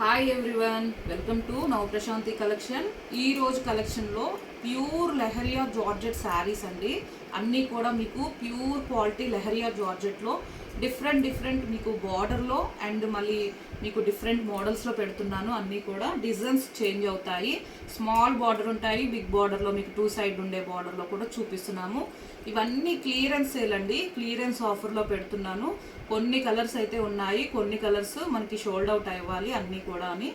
Hi everyone, welcome to నవ Prashanti collection. ఈ రోజు కలెక్షన్లో ప్యూర్ లెహరియా జార్జెట్ శారీస్ అండి. అన్నీ కూడా మీకు ప్యూర్ క్వాలిటీ లెహరియా జార్జెట్లో డిఫరెంట్ మీకు బార్డర్లో అండ్ మళ్ళీ మీకు డిఫరెంట్ మోడల్స్లో పెడుతున్నాను. అన్నీ కూడా డిజైన్స్ చేంజ్ అవుతాయి. స్మాల్ బార్డర్ ఉంటాయి, బిగ్ బార్డర్లో మీకు 2 సైడ్ ఉండే బార్డర్లో కూడా చూపిస్తున్నాము. ఇవన్నీ క్లియరెన్స్ సేల్ అండి, క్లియరెన్స్ ఆఫర్లో పెడుతున్నాను. కొన్ని కలర్స్ అయితే ఉన్నాయి, కొన్ని కలర్స్ మనకి షోల్డ్ అవుట్ అవ్వాలి. అన్నీ కూడా అని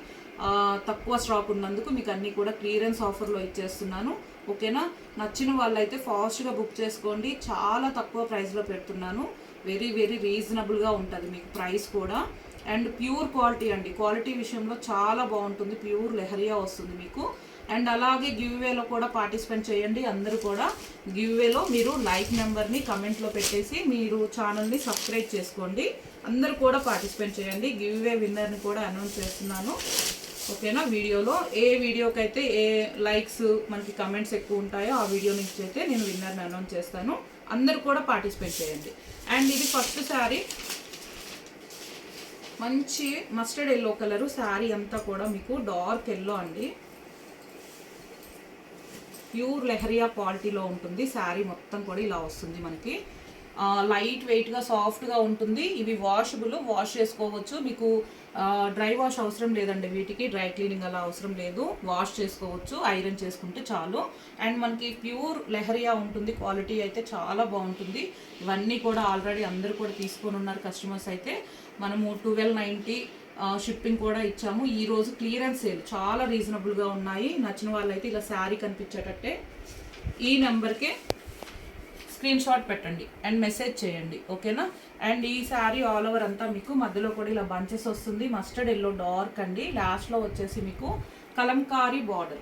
తక్కువ స్టాక్ ఉన్నందుకు మీకు అన్నీ కూడా క్లియరెన్స్ ఆఫర్లో ఇచ్చేస్తున్నాను. ఓకేనా? నచ్చిన వాళ్ళైతే ఫాస్ట్గా బుక్ చేసుకోండి. చాలా తక్కువ ప్రైస్లో పెడుతున్నాను. వెరీ రీజనబుల్గా ఉంటుంది మీకు ప్రైస్ కూడా. అండ్ ప్యూర్ క్వాలిటీ అండి, క్వాలిటీ విషయంలో చాలా బాగుంటుంది. ప్యూర్ లెహరియా వస్తుంది మీకు. అండ్ అలాగే గివ్వేలో కూడా పార్టిసిపేట్ చేయండి. అందరూ కూడా గివ్వేలో మీరు లైక్ నెంబర్ని కమెంట్లో పెట్టేసి మీరు ఛానల్ని సబ్స్క్రైబ్ చేసుకోండి. అందరూ కూడా పార్టిసిపేట్ చేయండి. గివ్వే విన్నర్ని కూడా అనౌన్స్ చేస్తున్నాను. ఓకేనా? వీడియోలో ఏ వీడియోకైతే ఏ లైక్స్ మనకి కమెంట్స్ ఎక్కువ ఉంటాయో ఆ వీడియో నుంచి అయితే నేను విన్నర్ని అనౌన్స్ చేస్తాను. అందరూ కూడా పార్టిసిపేట్ చేయండి. అండ్ ఇది ఫస్ట్ శారీ, మంచి మస్టర్డ్ ఎల్లో కలరు. శారీ అంతా కూడా మీకు డార్క్ ఎల్లో అండి. ప్యూర్ లెహరియా క్వాలిటీలో ఉంటుంది. శారీ మొత్తం కూడా ఇలా వస్తుంది మనకి. లైట్ వెయిట్గా సాఫ్ట్గా ఉంటుంది. ఇవి వాషబుల్, వాష్ చేసుకోవచ్చు. మీకు డ్రై వాష్ అవసరం లేదండి, వీటికి డ్రై క్లీనింగ్ అలా అవసరం లేదు. వాష్ చేసుకోవచ్చు, ఐరన్ చేసుకుంటే చాలు. అండ్ మనకి ప్యూర్ లెహరియా ఉంటుంది. క్వాలిటీ అయితే చాలా బాగుంటుంది. ఇవన్నీ కూడా ఆల్రెడీ అందరూ కూడా తీసుకొని ఉన్నారు కస్టమర్స్. అయితే మనము 1290 షిప్పింగ్ కూడా ఇచ్చాము. ఈరోజు క్లియరెన్స్ సేల్ చాలా రీజనబుల్గా ఉన్నాయి. నచ్చిన వాళ్ళైతే ఇలా శారీ కనిపించేటట్టే ఈ నెంబర్కే స్క్రీన్ షాట్ పెట్టండి అండ్ మెసేజ్ చేయండి. ఓకేనా? అండ్ ఈ శారీ ఆల్ ఓవర్ అంతా మీకు మధ్యలో కూడా ఇలా బంచెస్ వస్తుంది. మస్టర్డ్ ఎల్లో డార్క్ అండి. లాస్ట్లో వచ్చేసి మీకు కలంకారీ బార్డర్.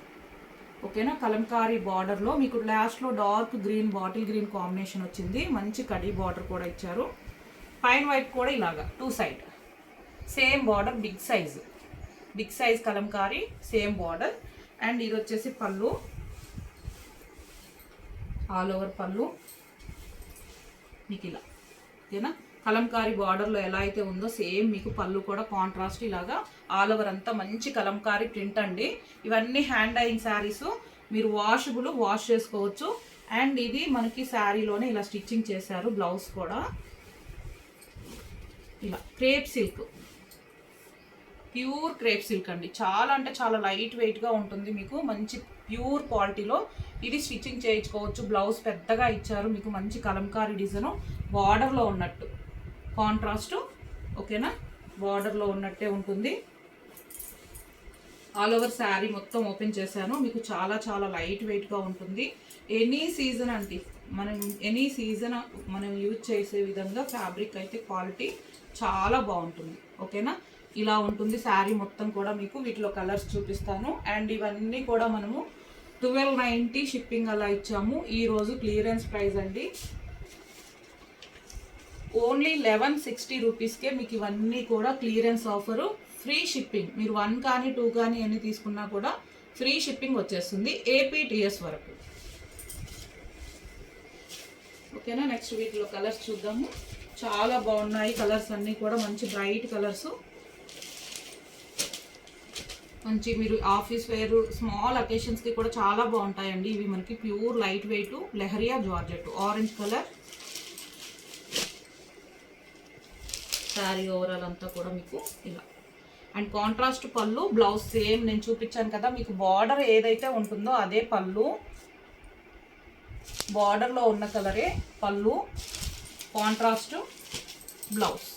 ఓకేనా? కలంకారీ బార్డర్లో మీకు లాస్ట్లో dark green, bottle green combination వచ్చింది. మంచి కడీ బార్డర్ కూడా ఇచ్చారు. పైన వైపు కూడా ఇలాగా 2 side same border, big size Kalamkari same border. And ఇది వచ్చేసి పళ్ళు, ఆల్ ఓవర్ పళ్ళు మీకు ఇలా. ఓకేనా? కలంకారీ బార్డర్లో ఎలా అయితే ఉందో సేమ్ మీకు పళ్ళు కూడా కాంట్రాస్ట్ ఇలాగా ఆల్ ఓవర్ అంతా మంచి కలంకారీ ప్రింట్ అండి. ఇవన్నీ హ్యాండ్ డైయింగ్ శారీస్, మీరు వాషబుల్, వాష్ చేసుకోవచ్చు. అండ్ ఇది మనకి శారీలోనే ఇలా స్టిచ్చింగ్ చేశారు. బ్లౌజ్ కూడా ఇలా crepe silk, pure crepe silk అండి. చాలా అంటే చాలా లైట్ వెయిట్గా ఉంటుంది మీకు. మంచి ప్యూర్ క్వాలిటీలో ఇది స్టిచ్చింగ్ చేయించుకోవచ్చు. బ్లౌజ్ పెద్దగా ఇచ్చారు మీకు. మంచి కలంకారీ డిజైన్ బార్డర్లో ఉన్నట్టు కాంట్రాస్ట్. ఓకేనా? బార్డర్లో ఉన్నట్టే ఉంటుంది. ఆల్ ఓవర్ శారీ మొత్తం ఓపెన్ చేశాను మీకు. చాలా లైట్ వెయిట్గా ఉంటుంది. ఎనీ సీజన్ అంటే ఎనీ సీజన్ మనం యూజ్ చేసే విధంగా ఫ్యాబ్రిక్ అయితే క్వాలిటీ చాలా బాగుంటుంది. ఓకేనా? ఇలా ఉంటుంది శారీ మొత్తం కూడా మీకు. వీటిలో కలర్స్ చూపిస్తాను. అండ్ ఇవన్నీ కూడా మనము 1290 షిప్పింగ్ అలా ఇచ్చాము. ఈరోజు క్లియరెన్స్ ప్రైస్ అండి. ఓన్లీ 1160 రూపీస్కే మీకు ఇవన్నీ కూడా క్లియరెన్స్ ఆఫరు. Free shipping. మీరు 1 కానీ 2 కానీ ఎన్ని తీసుకున్నా కూడా ఫ్రీ షిప్పింగ్ వచ్చేస్తుంది APTS వరకు. ఓకేనా? నెక్స్ట్ వీటిలో కలర్స్ చూద్దాము. చాలా బాగున్నాయి కలర్స్ అన్నీ కూడా. మంచి బ్రైట్ కలర్స్, మంచి మీరు ఆఫీస్ వేర్, స్మాల్ అకేషన్స్కి కూడా చాలా బాగుంటాయండి. ఇవి మనకి pure light weight leheriya georgette. Orange colour sari overall అంతా కూడా మీకు ఇలా. And contrast pallu, blouse same నేను చూపించాను కదా మీకు. బార్డర్ ఏదైతే ఉంటుందో అదే పళ్ళు, బార్డర్లో ఉన్న కలరే పళ్ళు, కాంట్రాస్ట్ బ్లౌజ్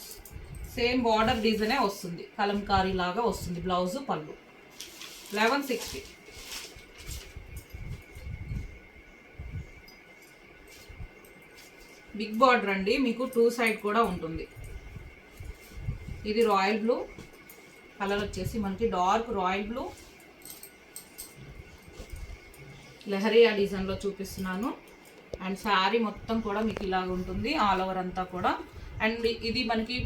సేమ్ బార్డర్ డిజైనే వస్తుంది. కలంకారీ లాగా వస్తుంది బ్లౌజ్, పళ్ళు. 1160. బిగ్ బార్డర్ అండి మీకు. 2 సైడ్ కూడా ఉంటుంది. ఇది రాయల్ బ్లూ కలర్ వచ్చేసి మనకి డార్క్ రాయల్ బ్లూ లెహరియా డిజైన్లో చూపిస్తున్నాను. అండ్ శారీ మొత్తం కూడా మీకు ఇలాగ ఉంటుంది ఆల్ ఓవర్ అంతా కూడా. అండ్ ఇది మనకి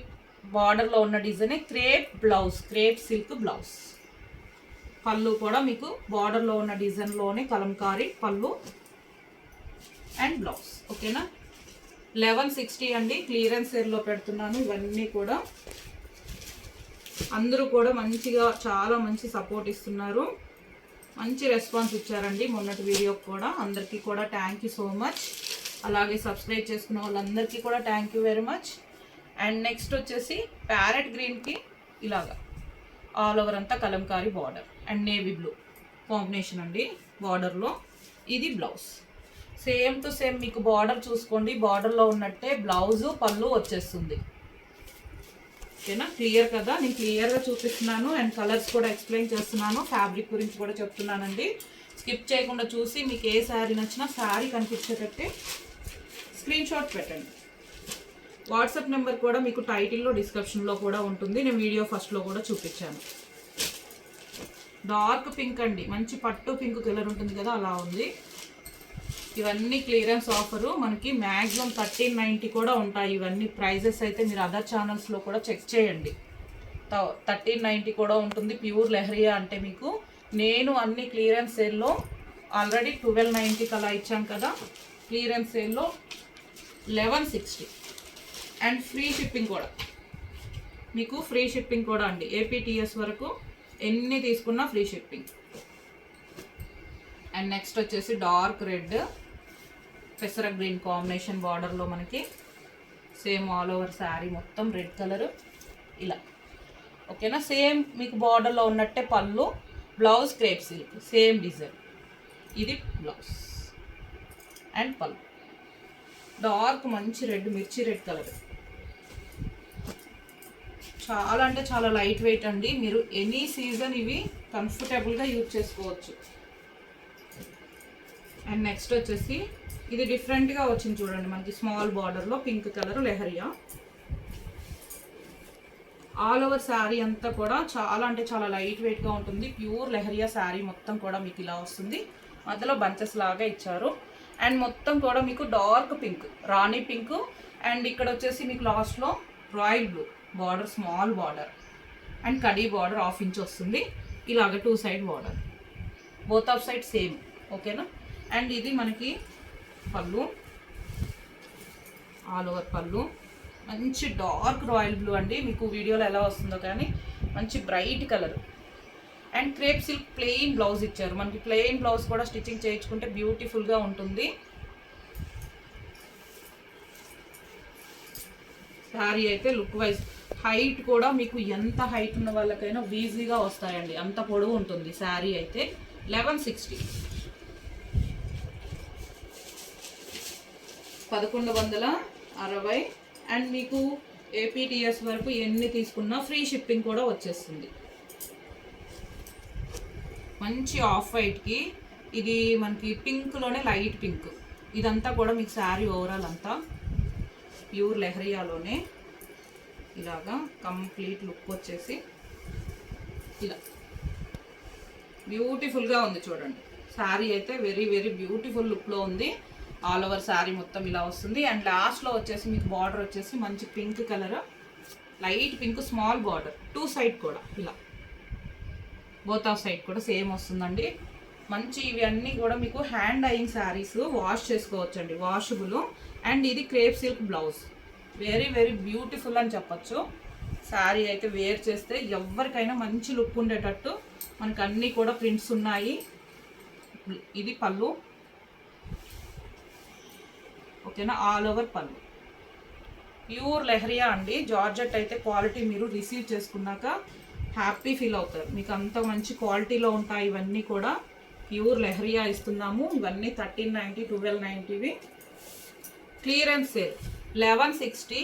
బార్డర్లో ఉన్న డిజైనే crepe blouse, crepe silk blouse. పళ్ళు కూడా మీకు బార్డర్లో ఉన్న డిజైన్లోనే కలంకారీ పళ్ళు అండ్ బ్లౌజ్. ఓకేనా? 1160 అండి. క్లియరెన్స్ సేల్లో పెడుతున్నాను ఇవన్నీ కూడా. అందరూ కూడా మంచిగా చాలా మంచి సపోర్ట్ ఇస్తున్నారు, మంచి రెస్పాన్స్ ఇచ్చారండి మొన్నటి వీడియోకి కూడా. అందరికీ కూడా థ్యాంక్ యూ సో మచ్. అలాగే సబ్స్క్రైబ్ చేసుకున్న వాళ్ళందరికీ కూడా thank you very much. And next వచ్చేసి ప్యారెట్ గ్రీన్కి ఇలాగా ఆల్ ఓవర్ అంతా Kalamkari border and navy blue combination అండి బార్డర్లో. ఇది బ్లౌజ్ సేమ్ టు సేమ్ మీకు బార్డర్ చూసుకోండి, బార్డర్లో ఉన్నట్టే బ్లౌజు పళ్ళు వచ్చేస్తుంది. ఓకేనా, క్లియర్ కదా? నేను క్లియర్గా చూపిస్తున్నాను అండ్ కలర్స్ కూడా ఎక్స్ప్లెయిన్ చేస్తున్నాను, ఫ్యాబ్రిక్ గురించి కూడా చెప్తున్నానండి. స్కిప్ చేయకుండా చూసి మీకు ఏ శారీ నచ్చినా శారీ కనిపించేటట్టే స్క్రీన్ షాట్ పెట్టండి. వాట్సాప్ నెంబర్ కూడా మీకు టైటిల్లో డిస్క్రిప్షన్లో కూడా ఉంటుంది, నేను వీడియో ఫస్ట్లో కూడా చూపించాను. డార్క్ పింక్ అండి, మంచి పట్టు పింక్ కలర్ ఉంటుంది కదా, అలా ఉంది. ఇవన్నీ క్లియరెన్స్ ఆఫరు, మనకి మ్యాక్సిమం 1390 కూడా ఉంటాయి. ఇవన్నీ ప్రైజెస్ అయితే మీరు అదర్ ఛానల్స్లో కూడా చెక్ చేయండి. 1390 కూడా ఉంటుంది. ప్యూర్ లెహరియా అంటే మీకు నేను అన్ని క్లియరెన్స్ సేల్లో ఆల్రెడీ 1290 అలా ఇచ్చాను కదా, క్లియరెన్స్ సేల్లో 1160 అండ్ ఫ్రీ షిప్పింగ్ కూడా మీకు, ఫ్రీ షిప్పింగ్ కూడా అండి. ఏపీటీఎస్ వరకు ఎన్ని తీసుకున్నా ఫ్రీ షిప్పింగ్. అండ్ నెక్స్ట్ వచ్చేసి డార్క్ రెడ్ పెసర గ్రీన్ కాంబినేషన్ బార్డర్లో మనకి సేమ్ ఆల్ ఓవర్ శారీ మొత్తం రెడ్ కలర్ ఇలా. ఓకేనా, సేమ్ మీకు బార్డర్లో ఉన్నట్టే పళ్ళు, blouse crepe silk same design. ఇది బ్లౌజ్ అండ్ పళ్ళు డార్క్ మంచి రెడ్ మిర్చి రెడ్ కలర్. చాలా అంటే చాలా లైట్ వెయిట్ అండి, మీరు ఎనీ సీజన్ ఇవి కంఫర్టబుల్గా యూజ్ చేసుకోవచ్చు. అండ్ నెక్స్ట్ వచ్చేసి ఇది డిఫరెంట్గా వచ్చింది చూడండి, మనకి స్మాల్ బార్డర్లో pink colour leheriya. All over sari అంతా కూడా చాలా అంటే చాలా లైట్ వెయిట్గా ఉంటుంది. ప్యూర్ లెహరియా శారీ మొత్తం కూడా మీకు ఇలా వస్తుంది, మధ్యలో బంచెస్ లాగా ఇచ్చారు. అండ్ మొత్తం కూడా మీకు dark pink, Rani pink and ఇక్కడ వచ్చేసి మీకు లాస్ట్లో royal blue border, small border and khadi border 1/2 inch వస్తుంది. ఇలాగ 2 side border, both of side same. ఓకేనా, అండ్ ఇది మనకి పళ్ళు, ఆల్ ఓవర్ పళ్ళు మంచి డార్క్ రాయల్ బ్లూ అండి, మీకు వీడియోలో ఎలా వస్తుందో కానీ మంచి bright colour. And crepe silk plain blouse ఇచ్చారు, మనకి ప్లెయిన్ బ్లౌజ్ కూడా స్టిచ్చింగ్ చేయించుకుంటే బ్యూటిఫుల్గా ఉంటుంది. శారీ అయితే లుక్ వైజ్ హైట్ కూడా మీకు ఎంత హైట్ ఉన్న వాళ్ళకైనా ఈజీగా వస్తాయండి, అంత పొడవు ఉంటుంది శారీ అయితే. 1160 1160 అండ్ మీకు ఏపీటీఎస్ వరకు ఎన్ని తీసుకున్నా ఫ్రీ షిప్పింగ్ కూడా వచ్చేస్తుంది. మంచి ఆఫ్ వైట్కి ఇది మనకి పింక్లోనే లైట్ పింక్, ఇదంతా కూడా మీకు శారీ ఓవరాల్ అంతా ప్యూర్ లెహరియాలోనే ఇలాగా కంప్లీట్ లుక్ వచ్చేసి ఇలా బ్యూటిఫుల్గా ఉంది చూడండి. శారీ అయితే వెరీ వెరీ బ్యూటిఫుల్ లుక్లో ఉంది. ఆల్ ఓవర్ శారీ మొత్తం ఇలా వస్తుంది. అండ్ లాస్ట్లో వచ్చేసి మీకు బార్డర్ వచ్చేసి మంచి pink colour, light pink small border 2 side కూడా ఇలా, బోత్ ఆఫ్ సైడ్ కూడా సేమ్ వస్తుందండి. మంచి ఇవి అన్నీ కూడా మీకు హ్యాండ్ డైయింగ్ శారీస్, వాష్ చేసుకోవచ్చు అండి, వాషబుల్. అండ్ ఇది crepe silk blouse, very very beautiful అని చెప్పచ్చు. శారీ అయితే వేర్ చేస్తే ఎవరికైనా మంచి లుక్ ఉండేటట్టు మనకు అన్నీ కూడా ప్రింట్స్ ఉన్నాయి. ఇది పళ్ళు. ఓకేనా, ఆల్ ఓవర్ పళ్ళు ప్యూర్ లెహరియా అండి. జార్జెట్ అయితే క్వాలిటీ మీరు రిసీవ్ చేసుకున్నాక హ్యాపీ ఫీల్ అవుతారు, మీకు అంత మంచి క్వాలిటీలో ఉంటాయి. ఇవన్నీ కూడా ప్యూర్ లెహరియా ఇస్తున్నాము. ఇవన్నీ 1390 1290 క్లియరెన్స్ సేల్ 1160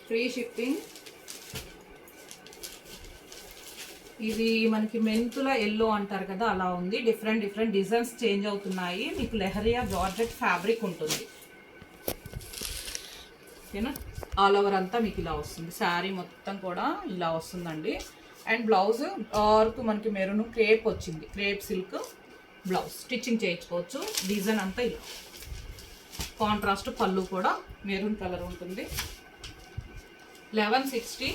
ఫ్రీ షిప్పింగ్. ఇది మనకి మెంతుల ఎల్లో అంటారు కదా, అలా ఉంది. డిఫరెంట్ డిఫరెంట్ డిజైన్స్ చేంజ్ అవుతున్నాయి. మీకు లెహరియా జార్జెట్ ఫ్యాబ్రిక్ ఉంటుంది. ఓకేనా, ఆల్ ఓవర్ అంతా మీకు ఇలా వస్తుంది. శారీ మొత్తం కూడా ఇలా వస్తుందండి. అండ్ బ్లౌజ్ డార్క్ మనకి మెరూన్ క్రేప్ వచ్చింది, క్రేప్ సిల్క్ బ్లౌజ్ స్టిచ్చింగ్ చేయించుకోవచ్చు. డిజైన్ అంతా ఇలా, కాంట్రాస్ట్ పళ్ళు కూడా మెరూన్ కలర్ ఉంటుంది. 1160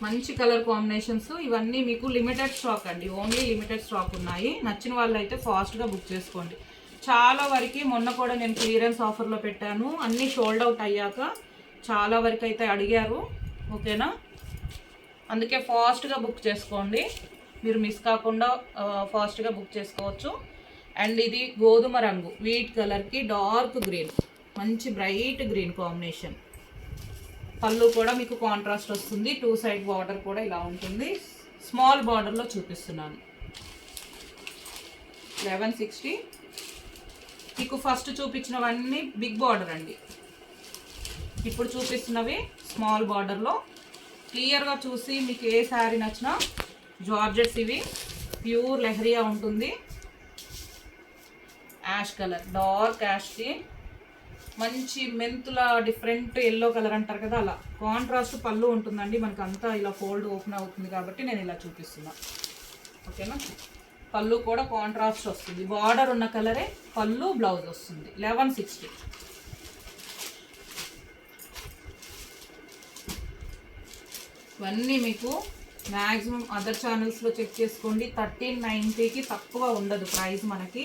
మంచి కలర్ కాంబినేషన్స్. ఇవన్నీ మీకు లిమిటెడ్ స్టాక్ అండి, ఓన్లీ లిమిటెడ్ స్టాక్ ఉన్నాయి. నచ్చిన వాళ్ళు అయితే ఫాస్ట్గా బుక్ చేసుకోండి. చాలా వరకు మొన్న కూడా నేను క్లియరెన్స్ ఆఫర్లో పెట్టాను, అన్నీ సోల్డ్ అవుట్ అయ్యాక చాలా వరకు అయితే అడిగారు. ఓకేనా, అందుకే ఫాస్ట్గా బుక్ చేసుకోండి, మీరు మిస్ కాకుండా ఫాస్ట్గా బుక్ చేసుకోవచ్చు. అండ్ ఇది గోధుమ రంగు వీట్ కలర్కి డార్క్ గ్రీన్, మంచి బ్రైట్ గ్రీన్ కాంబినేషన్. పళ్ళు కూడా మీకు కాంట్రాస్ట్ వస్తుంది, 2 సైడ్ బార్డర్ కూడా ఇలా ఉంటుంది. స్మాల్ బార్డర్లో చూపిస్తున్నాను. 1160. మీకు ఫస్ట్ చూపించినవన్నీ బిగ్ బార్డర్ అండి, ఇప్పుడు చూపిస్తున్నవి స్మాల్ బార్డర్లో. క్లియర్గా చూసి మీకు ఏ శారీ నచ్చినా జార్జెట్స్ ఇవి ప్యూర్ లెహరియా ఉంటుంది. యాష్ కలర్, డార్క్ యాష్కి మంచి మెంతుల డిఫరెంట్ ఎల్లో కలర్ అంటారు కదా, అలా కాంట్రాస్ట్ పళ్ళు ఉంటుందండి. మనకు అంతా ఇలా ఫోల్డ్ ఓపెన్ అవుతుంది కాబట్టి నేను ఇలా చూపిస్తున్నా. ఓకేనా, పళ్ళు కూడా కాంట్రాస్ట్ వస్తుంది, బార్డర్ ఉన్న కలరే పళ్ళు, బ్లౌజ్ వస్తుంది. 1160. ఇవన్నీ మీకు మ్యాక్సిమం అదర్ ఛానల్స్లో చెక్ చేసుకోండి, 1390కి తక్కువ ఉండదు ప్రైస్. మనకి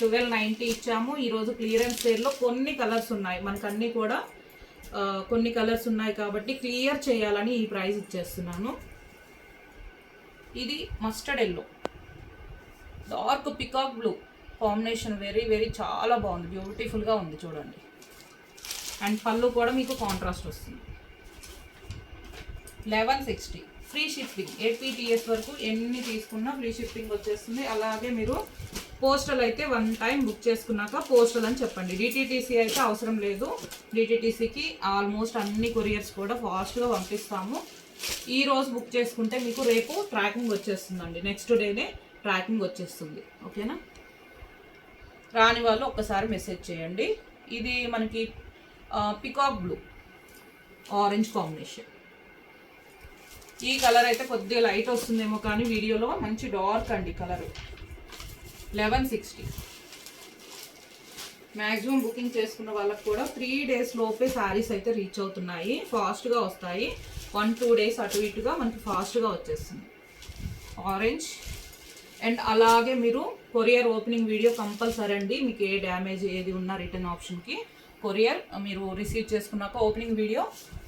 1290 ఇచ్చాము. ఈరోజు క్లియరెన్స్ సేల్లో కొన్ని కలర్స్ ఉన్నాయి, మనకు అన్నీ కూడా కొన్ని కలర్స్ ఉన్నాయి కాబట్టి క్లియర్ చేయాలని ఈ ప్రైస్ ఇచ్చేస్తున్నాను. ఇది mustard yellow, dark peacock blue combination, very very చాలా బాగుంది, బ్యూటిఫుల్గా ఉంది చూడండి. అండ్ పళ్ళు కూడా మీకు కాంట్రాస్ట్ వస్తుంది. 1160. ఫ్రీ షిప్పింగ్, ఏపీటీఎస్ వరకు ఎన్ని తీసుకున్నా ఫ్రీ షిప్పింగ్ వచ్చేస్తుంది. అలాగే మీరు పోస్టల్ అయితే 1 టైం బుక్ చేసుకున్నాక పోస్టల్ అని చెప్పండి. డిటీటీసీ అయితే అవసరం లేదు, డిటీటీసీకి ఆల్మోస్ట్ అన్ని కొరియర్స్ కూడా ఫాస్ట్గా పంపిస్తాము. ఈరోజు బుక్ చేసుకుంటే మీకు రేపు ట్రాకింగ్ వచ్చేస్తుందండి, నెక్స్ట్ డేనే ట్రాకింగ్ వచ్చేస్తుంది. ఓకేనా, రాని వాళ్ళు ఒక్కసారి మెసేజ్ చేయండి. ఇది మనకి పికాక్ బ్లూ ఆరెంజ్ కాంబినేషన్. ఈ కలర్ అయితే కొద్దిగా లైట్ వస్తుందేమో కానీ వీడియోలో మంచి డార్క్ అండి కలరు. 1160. మ్యాక్సిమం బుకింగ్ చేసుకున్న వాళ్ళకి కూడా 3 days లోపే శారీస్ అయితే రీచ్ అవుతున్నాయి, ఫాస్ట్గా వస్తాయి. 1-2 days అటు ఇటుగా మనకి ఫాస్ట్గా వచ్చేస్తుంది. ఆరెంజ్. అండ్ అలాగే మీరు కొరియర్ ఓపెనింగ్ వీడియో కంపల్సరీ అండి, మీకు ఏ డ్యామేజ్ ఏది ఉన్నా రిటర్న్ ఆప్షన్కి కొరియర్ మీరు రిసీవ్ చేసుకున్నాక opening video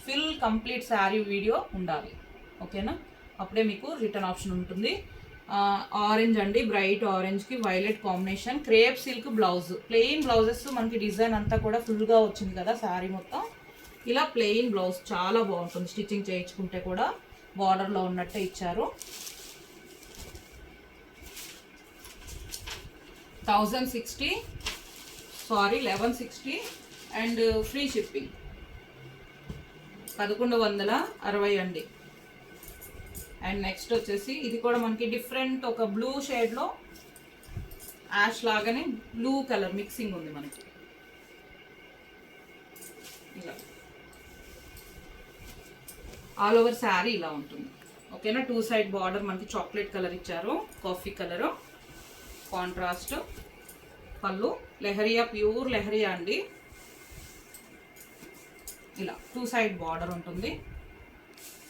full complete sari video ఉండాలి. ఓకేనా, అప్పుడే మీకు రిటర్న్ ఆప్షన్ ఉంటుంది. ఆరెంజ్ అండి, బ్రైట్ ఆరెంజ్కి violet combination, crepe silk blouse. Plain blouses మనకి డిజైన్ అంతా కూడా ఫుల్గా వచ్చింది కదా శారీ మొత్తం. ఇలా ప్లెయిన్ బ్లౌజ్ చాలా బాగుంటుంది, స్టిచ్చింగ్ చేయించుకుంటే కూడా బార్డర్లో ఉన్నట్టే ఇచ్చారు. 1160. అండ్ ఫ్రీ షిప్పింగ్ 1160 అండి. అండ్ నెక్స్ట్ వచ్చేసి ఇది కూడా మనకి డిఫరెంట్ ఒక బ్లూ షేడ్లో యాష్ లాగానే బ్లూ కలర్ మిక్సింగ్ ఉంది మనకి. ఇలా ఆల్ ఓవర్ శారీ ఇలా ఉంటుంది. ఓకేనా, 2 సైడ్ బార్డర్ మనకి చాక్లెట్ కలర్ ఇచ్చారు, కాఫీ కలరు కాంట్రాస్ట్. పళ్ళు లెహరియా, ప్యూర్ లెహరియా అండి. ఇలా 2 సైడ్ బార్డర్ ఉంటుంది.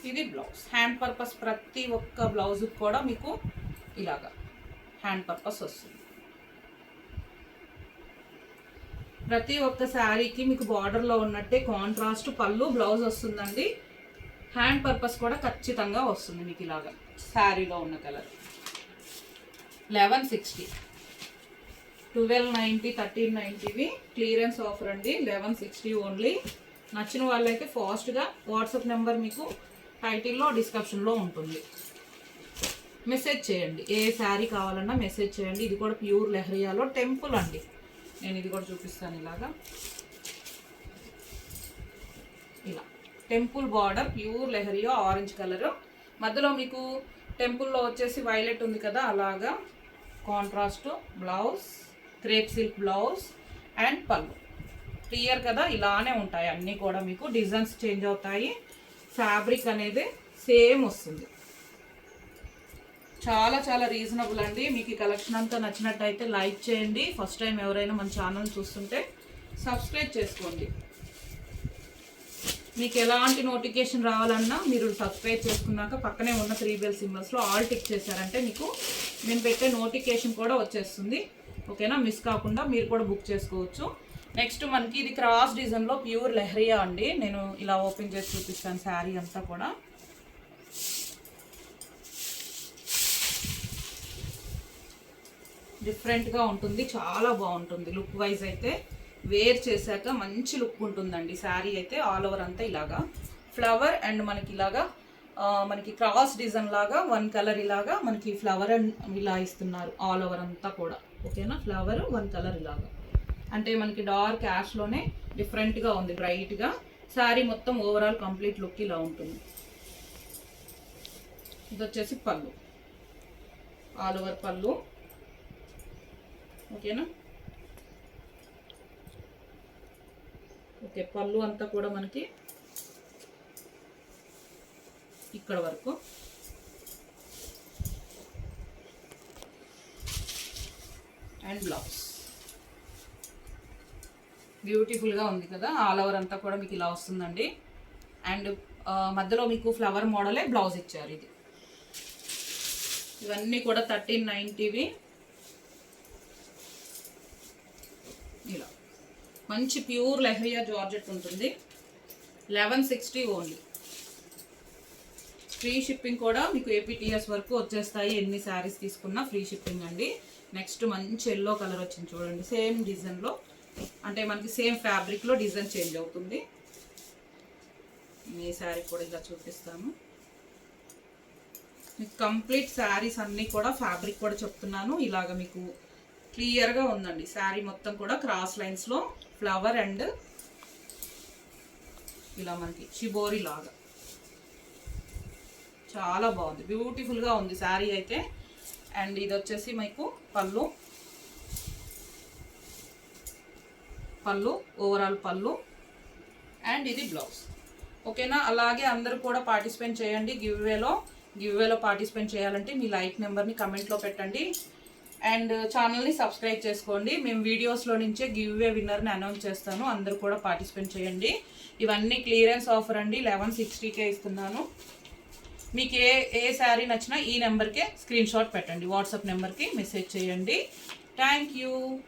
ఇది బ్లౌజ్, హ్యాండ్ పర్పస్. ప్రతి ఒక్క బ్లౌజ్ కూడా మీకు ఇలాగా హ్యాండ్ పర్పస్ వస్తుంది. ప్రతి ఒక్క శారీకి మీకు బార్డర్లో ఉన్నట్టే కాంట్రాస్ట్ పళ్ళు, బ్లౌజ్ వస్తుందండి. హ్యాండ్ పర్పస్ కూడా ఖచ్చితంగా వస్తుంది మీకు ఇలాగా శారీలో ఉన్న కలర్. 1160. 1290, 1390వి క్లియరెన్స్ ఆఫర్ అండి. 1160 ఓన్లీ. నచ్చిన వాళ్ళైతే ఫాస్ట్గా వాట్సాప్ నెంబర్ మీకు టైటిల్లో డిస్క్రిప్షన్లో ఉంటుంది, మెసేజ్ చేయండి. ఏ శారీ కావాలన్నా మెసేజ్ చేయండి. ఇది కూడా ప్యూర్ లెహరియాలో టెంపుల్ అండి, నేను ఇది కూడా చూపిస్తాను. ఇలాగా ఇలా temple border, pure leheriya orange colour, మధ్యలో మీకు టెంపుల్లో వచ్చేసి వైలెట్ ఉంది కదా, అలాగా contrast blouse, crepe silk blouse and pallu. Clear కదా, ఇలానే ఉంటాయి అన్నీ కూడా. మీకు డిజైన్స్ చేంజ్ అవుతాయి, ఫ్యాబ్రిక్ అనేది సేమ్ వస్తుంది. చాలా చాలా రీజనబుల్ అండి. మీకు ఈ కలెక్షన్ అంతా నచ్చినట్టయితే లైక్ చేయండి. ఫస్ట్ టైం ఎవరైనా మన ఛానల్ చూస్తుంటే సబ్స్క్రైబ్ చేసుకోండి. మీకు ఎలాంటి నోటిఫికేషన్ రావాలన్నా మీరు సబ్స్క్రైబ్ చేసుకున్నాక పక్కనే ఉన్న 3 బెల్ సింబల్స్లో ఆల్ టిక్ చేశారంటే మీకు మేము పెట్టే నోటిఫికేషన్ కూడా వచ్చేస్తుంది. ఓకేనా, మిస్ కాకుండా మీరు కూడా బుక్ చేసుకోవచ్చు. నెక్స్ట్ మనకి ఇది క్రాస్ డిజైన్లో ప్యూర్ లెహరియా అండి. నేను ఇలా ఓపెన్ చేసి చూపిస్తాను శారీ అంతా కూడా. డిఫరెంట్గా ఉంటుంది, చాలా బాగుంటుంది లుక్ వైజ్ అయితే. వేర్ చేశాక మంచి లుక్ ఉంటుందండి శారీ అయితే. ఆల్ ఓవర్ అంతా ఇలాగా ఫ్లవర్ అండ్ మనకి ఇలాగా మనకి క్రాస్ డిజైన్ లాగా 1 కలర్ ఇలాగా మనకి ఫ్లవర్ అండ్ ఇలా ఇస్తున్నారు ఆల్ ఓవర్ అంతా కూడా. ఓకేనా, ఫ్లవర్ 1 కలర్ ఇలాగా అంటే మనకి డార్క్ యాష్లోనే డిఫరెంట్గా ఉంది, బ్రైట్గా. శారీ మొత్తం ఓవరాల్ కంప్లీట్ లుక్ ఇలా ఉంటుంది. ఇది వచ్చేసి పళ్ళు, ఆల్ ఓవర్ పళ్ళు. ఓకేనా, ఓకే, పళ్ళు అంతా కూడా మనకి ఇక్కడ వరకు. అండ్ బ్లౌజ్ బ్యూటిఫుల్గా ఉంది కదా, ఆల్ ఓవర్ అంతా కూడా మీకు ఇలా వస్తుందండి. అండ్ మధ్యలో మీకు ఫ్లవర్ మోడలే బ్లౌజ్ ఇచ్చారు. ఇది ఇవన్నీ కూడా 1390వి. ఇలా మంచి ప్యూర్ లెహరియా జార్జెట్ ఉంటుంది. 1160 ఓన్లీ. ఫ్రీ షిప్పింగ్ కూడా మీకు APTS వరకు వచ్చేస్తాయి. ఎన్ని శారీస్ తీసుకున్నా ఫ్రీ షిప్పింగ్ అండి. నెక్స్ట్ మంచి ఎల్లో కలర్ వచ్చింది చూడండి, సేమ్ డిజైన్లో, అంటే మనకి సేమ్ ఫ్యాబ్రిక్లో డిజైన్ చేంజ్ అవుతుంది. ఈ శారీ కూడా ఇలా చూపిస్తాను మీకు. కంప్లీట్ శారీస్ అన్నీ కూడా ఫ్యాబ్రిక్ కూడా చెప్తున్నాను. ఇలాగ మీకు క్లియర్గా ఉందండి. శారీ మొత్తం కూడా క్రాస్ లైన్స్లో ఫ్లవర్ అండ్ ఇలా మనకి షిబోరి లాగా చాలా బాగుంది, బ్యూటిఫుల్గా ఉంది శారీ అయితే. అండ్ ఇది వచ్చేసి మీకు పళ్ళు, ఓవరాల్ పళ్ళు. అండ్ ఇది బ్లౌజ్. ఓకేనా, అలాగే అందరూ కూడా పార్టిసిపేట్ చేయండి గివ్వేలో పార్టిసిపేట్ చేయాలంటే మీ లైక్ నెంబర్ని కమెంట్లో పెట్టండి. అండ్ ఛానల్ని సబ్స్క్రైబ్ చేసుకోండి. మేము వీడియోస్లో నుంచే గివ్వే విన్నర్ని అనౌన్స్ చేస్తాను. అందరూ కూడా పార్టిసిపేట్ చేయండి. ఇవన్నీ క్లియరెన్స్ ఆఫర్ అండి, 1160కే ఇస్తున్నాను. మీకు ఏ శారీ నచ్చినా ఈ నెంబర్కే స్క్రీన్ షాట్ పెట్టండి, వాట్సాప్ నెంబర్కి మెసేజ్ చేయండి. Thank you.